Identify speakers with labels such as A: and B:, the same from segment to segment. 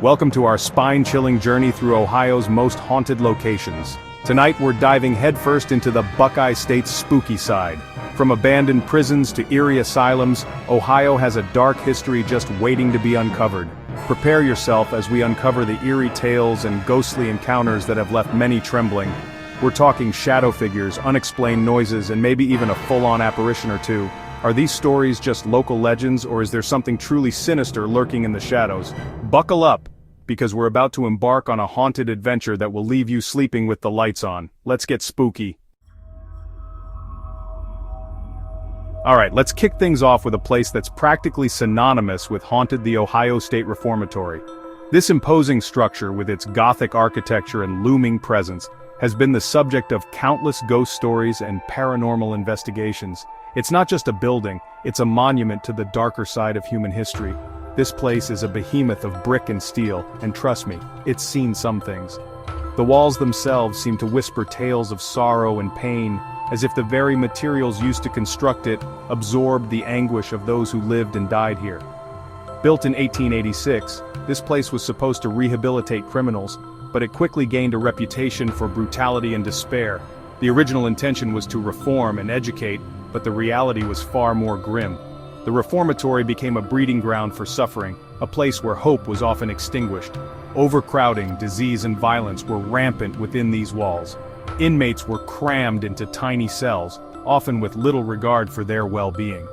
A: Welcome to our spine-chilling journey through Ohio's most haunted locations. Tonight we're diving headfirst into the Buckeye State's spooky side. From abandoned prisons to eerie asylums, Ohio has a dark history just waiting to be uncovered. Prepare yourself as we uncover the eerie tales and ghostly encounters that have left many trembling. We're talking shadow figures, unexplained noises, and maybe even a full-on apparition or two. Are these stories just local legends, or is there something truly sinister lurking in the shadows? Buckle up, because we're about to embark on a haunted adventure that will leave you sleeping with the lights on. Let's get spooky. Alright, let's kick things off with a place that's practically synonymous with haunted, the Ohio State Reformatory. This imposing structure, with its Gothic architecture and looming presence, has been the subject of countless ghost stories and paranormal investigations. It's not just a building, it's a monument to the darker side of human history. This place is a behemoth of brick and steel, and trust me, it's seen some things. The walls themselves seem to whisper tales of sorrow and pain, as if the very materials used to construct it absorbed the anguish of those who lived and died here. Built in 1886, this place was supposed to rehabilitate criminals, but it quickly gained a reputation for brutality and despair. The original intention was to reform and educate, but the reality was far more grim. The reformatory became a breeding ground for suffering, a place where hope was often extinguished. Overcrowding, disease and violence were rampant within these walls. Inmates were crammed into tiny cells, often with little regard for their well-being.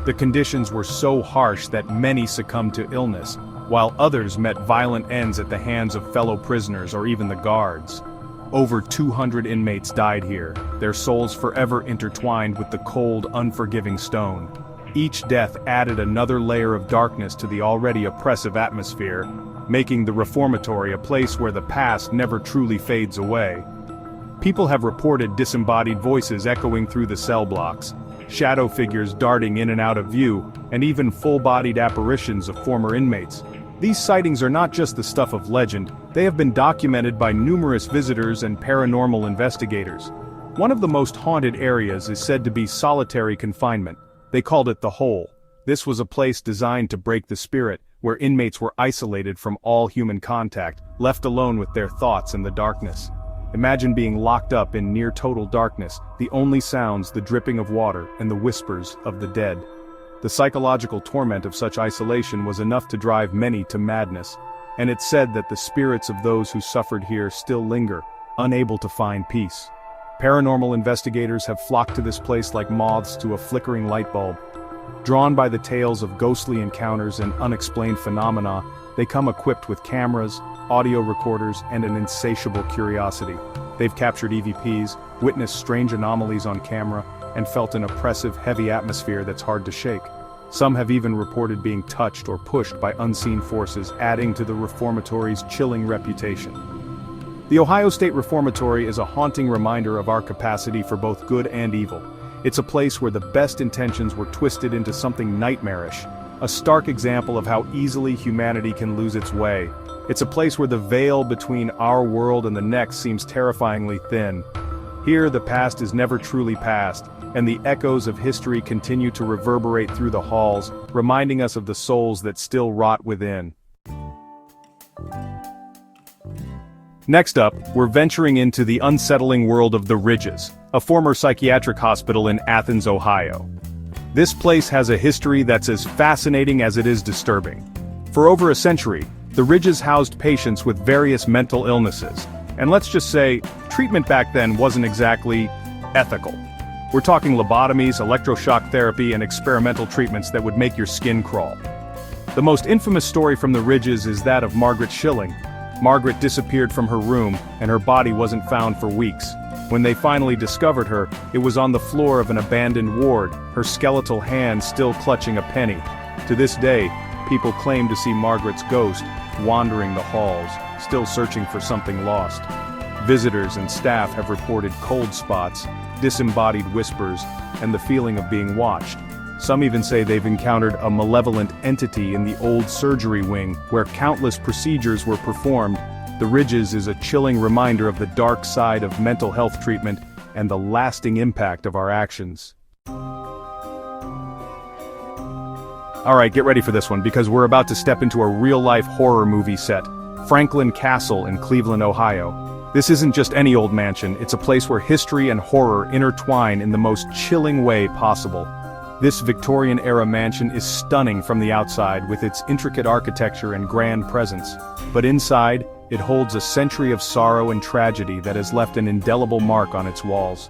A: The conditions were so harsh that many succumbed to illness, while others met violent ends at the hands of fellow prisoners or even the guards. Over 200 inmates died here, their souls forever intertwined with the cold, unforgiving stone. Each death added another layer of darkness to the already oppressive atmosphere, making the reformatory a place where the past never truly fades away. People have reported disembodied voices echoing through the cell blocks, shadow figures darting in and out of view, and even full-bodied apparitions of former inmates. These sightings are not just the stuff of legend, they have been documented by numerous visitors and paranormal investigators. One of the most haunted areas is said to be solitary confinement. They called it the Hole. This was a place designed to break the spirit, where inmates were isolated from all human contact, left alone with their thoughts in the darkness. Imagine being locked up in near total darkness, the only sounds the dripping of water and the whispers of the dead. The psychological torment of such isolation was enough to drive many to madness, and it's said that the spirits of those who suffered here still linger, unable to find peace. Paranormal investigators have flocked to this place like moths to a flickering light bulb. Drawn by the tales of ghostly encounters and unexplained phenomena, they come equipped with cameras, audio recorders, and an insatiable curiosity. They've captured EVPs, witnessed strange anomalies on camera, and felt an oppressive, heavy atmosphere that's hard to shake. Some have even reported being touched or pushed by unseen forces, adding to the reformatory's chilling reputation. The Ohio State Reformatory is a haunting reminder of our capacity for both good and evil. It's a place where the best intentions were twisted into something nightmarish, a stark example of how easily humanity can lose its way. It's a place where the veil between our world and the next seems terrifyingly thin. Here, the past is never truly past, and the echoes of history continue to reverberate through the halls, reminding us of the souls that still rot within. Next up, we're venturing into the unsettling world of the Ridges, a former psychiatric hospital in Athens, Ohio. This place has a history that's as fascinating as it is disturbing. For over a century, the Ridges housed patients with various mental illnesses, and let's just say, treatment back then wasn't exactly ethical. We're talking lobotomies, electroshock therapy, and experimental treatments that would make your skin crawl. The most infamous story from the Ridges is that of Margaret Schilling. Margaret disappeared from her room, and her body wasn't found for weeks. When they finally discovered her, it was on the floor of an abandoned ward, her skeletal hand still clutching a penny. To this day, people claim to see Margaret's ghost wandering the halls, still searching for something lost. Visitors and staff have reported cold spots, disembodied whispers, and the feeling of being watched. Some even say they've encountered a malevolent entity in the old surgery wing where countless procedures were performed. The Ridges is a chilling reminder of the dark side of mental health treatment and the lasting impact of our actions. Alright, get ready for this one, because we're about to step into a real-life horror movie set. Franklin Castle in Cleveland, Ohio. This isn't just any old mansion, it's a place where history and horror intertwine in the most chilling way possible. This Victorian-era mansion is stunning from the outside with its intricate architecture and grand presence. But inside, it holds a century of sorrow and tragedy that has left an indelible mark on its walls.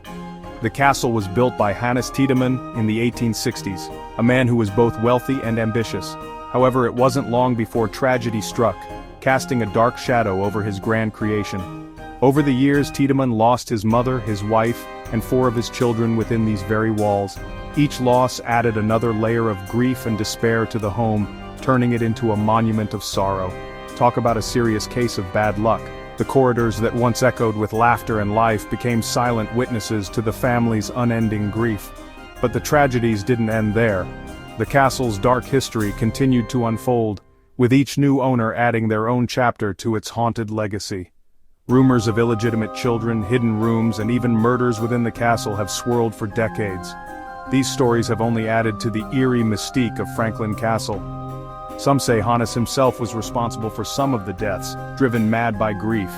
A: The castle was built by Hannes Tiedemann in the 1860s, a man who was both wealthy and ambitious. However, it wasn't long before tragedy struck, casting a dark shadow over his grand creation. Over the years, Tiedemann lost his mother, his wife, and 4 of his children within these very walls. Each loss added another layer of grief and despair to the home, turning it into a monument of sorrow. Talk about a serious case of bad luck. The corridors that once echoed with laughter and life became silent witnesses to the family's unending grief. But the tragedies didn't end there. The castle's dark history continued to unfold, with each new owner adding their own chapter to its haunted legacy. Rumors of illegitimate children, hidden rooms, and even murders within the castle have swirled for decades. These stories have only added to the eerie mystique of Franklin Castle. Some say Hannes himself was responsible for some of the deaths, driven mad by grief.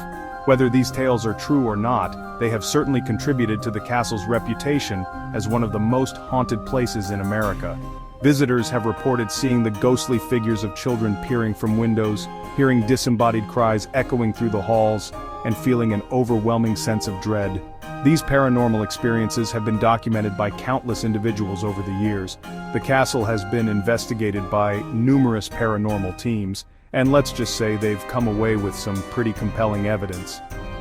A: Whether these tales are true or not, they have certainly contributed to the castle's reputation as one of the most haunted places in America. Visitors have reported seeing the ghostly figures of children peering from windows, hearing disembodied cries echoing through the halls, and feeling an overwhelming sense of dread. These paranormal experiences have been documented by countless individuals over the years. The castle has been investigated by numerous paranormal teams, and let's just say they've come away with some pretty compelling evidence.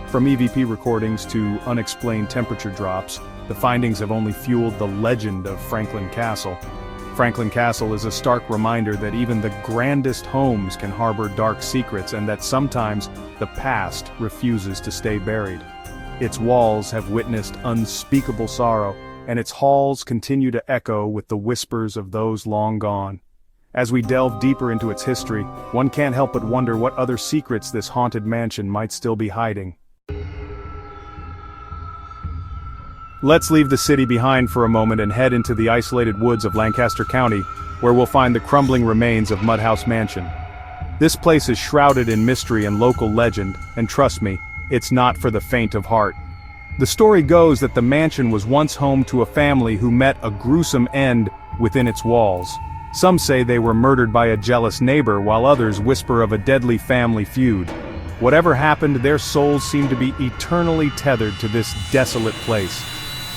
A: From EVP recordings to unexplained temperature drops, the findings have only fueled the legend of Franklin Castle. Franklin Castle is a stark reminder that even the grandest homes can harbor dark secrets and that sometimes the past refuses to stay buried. Its walls have witnessed unspeakable sorrow, and its halls continue to echo with the whispers of those long gone. As we delve deeper into its history, one can't help but wonder what other secrets this haunted mansion might still be hiding. Let's leave the city behind for a moment and head into the isolated woods of Lancaster County, where we'll find the crumbling remains of Mudhouse Mansion. This place is shrouded in mystery and local legend, and trust me, it's not for the faint of heart. The story goes that the mansion was once home to a family who met a gruesome end within its walls. Some say they were murdered by a jealous neighbor, while others whisper of a deadly family feud. Whatever happened, their souls seem to be eternally tethered to this desolate place.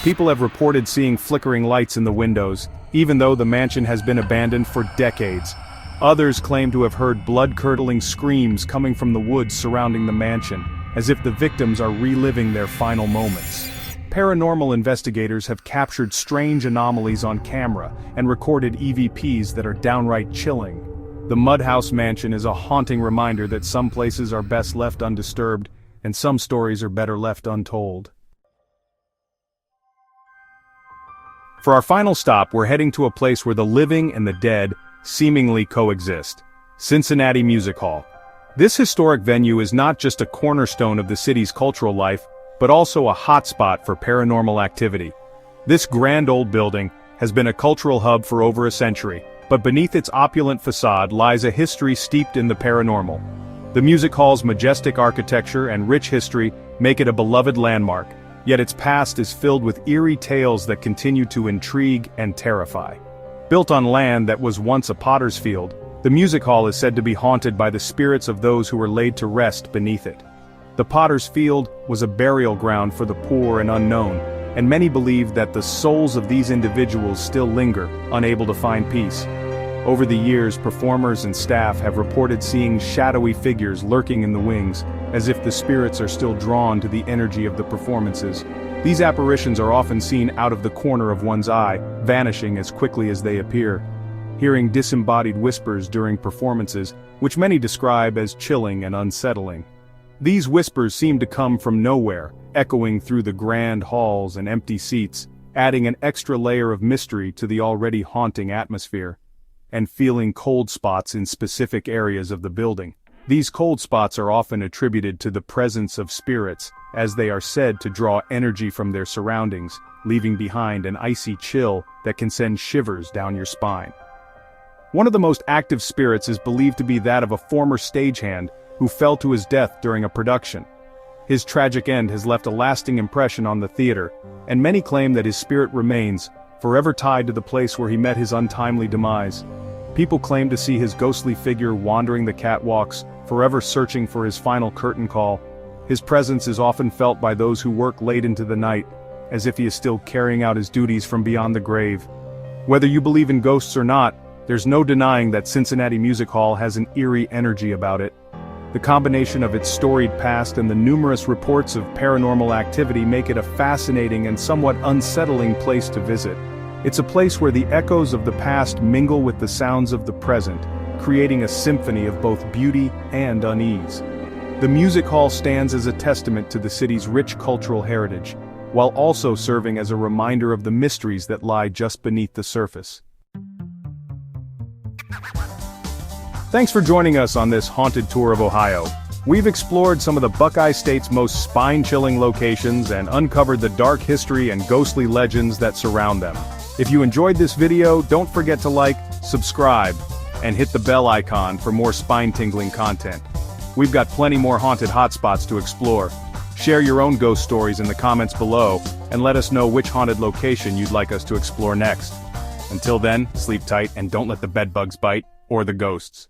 A: People have reported seeing flickering lights in the windows, even though the mansion has been abandoned for decades. Others claim to have heard blood-curdling screams coming from the woods surrounding the mansion, as if the victims are reliving their final moments. Paranormal investigators have captured strange anomalies on camera and recorded EVPs that are downright chilling. The Mudhouse Mansion is a haunting reminder that some places are best left undisturbed, and some stories are better left untold. For our final stop, we're heading to a place where the living and the dead seemingly coexist: Cincinnati Music Hall. This historic venue is not just a cornerstone of the city's cultural life, but also a hotspot for paranormal activity. This grand old building has been a cultural hub for over a century, but beneath its opulent facade lies a history steeped in the paranormal. The music hall's majestic architecture and rich history make it a beloved landmark, yet its past is filled with eerie tales that continue to intrigue and terrify. Built on land that was once a potter's field, the music hall is said to be haunted by the spirits of those who were laid to rest beneath it. The potter's field was a burial ground for the poor and unknown, and many believe that the souls of these individuals still linger, unable to find peace. Over the years, performers and staff have reported seeing shadowy figures lurking in the wings, as if the spirits are still drawn to the energy of the performances. These apparitions are often seen out of the corner of one's eye, vanishing as quickly as they appear. Hearing disembodied whispers during performances, which many describe as chilling and unsettling. These whispers seem to come from nowhere, echoing through the grand halls and empty seats, adding an extra layer of mystery to the already haunting atmosphere. And feeling cold spots in specific areas of the building. These cold spots are often attributed to the presence of spirits, as they are said to draw energy from their surroundings, leaving behind an icy chill that can send shivers down your spine. One of the most active spirits is believed to be that of a former stagehand who fell to his death during a production. His tragic end has left a lasting impression on the theater, and many claim that his spirit remains, forever tied to the place where he met his untimely demise. People claim to see his ghostly figure wandering the catwalks, forever searching for his final curtain call. His presence is often felt by those who work late into the night, as if he is still carrying out his duties from beyond the grave. Whether you believe in ghosts or not, there's no denying that Cincinnati Music Hall has an eerie energy about it. The combination of its storied past and the numerous reports of paranormal activity make it a fascinating and somewhat unsettling place to visit. It's a place where the echoes of the past mingle with the sounds of the present, creating a symphony of both beauty and unease. The music hall stands as a testament to the city's rich cultural heritage, while also serving as a reminder of the mysteries that lie just beneath the surface. Thanks for joining us on this haunted tour of Ohio. We've explored some of the Buckeye State's most spine-chilling locations and uncovered the dark history and ghostly legends that surround them. If you enjoyed this video, don't forget to like, subscribe, and hit the bell icon for more spine-tingling content. We've got plenty more haunted hotspots to explore. Share your own ghost stories in the comments below, and let us know which haunted location you'd like us to explore next. Until then, sleep tight and don't let the bedbugs bite, or the ghosts.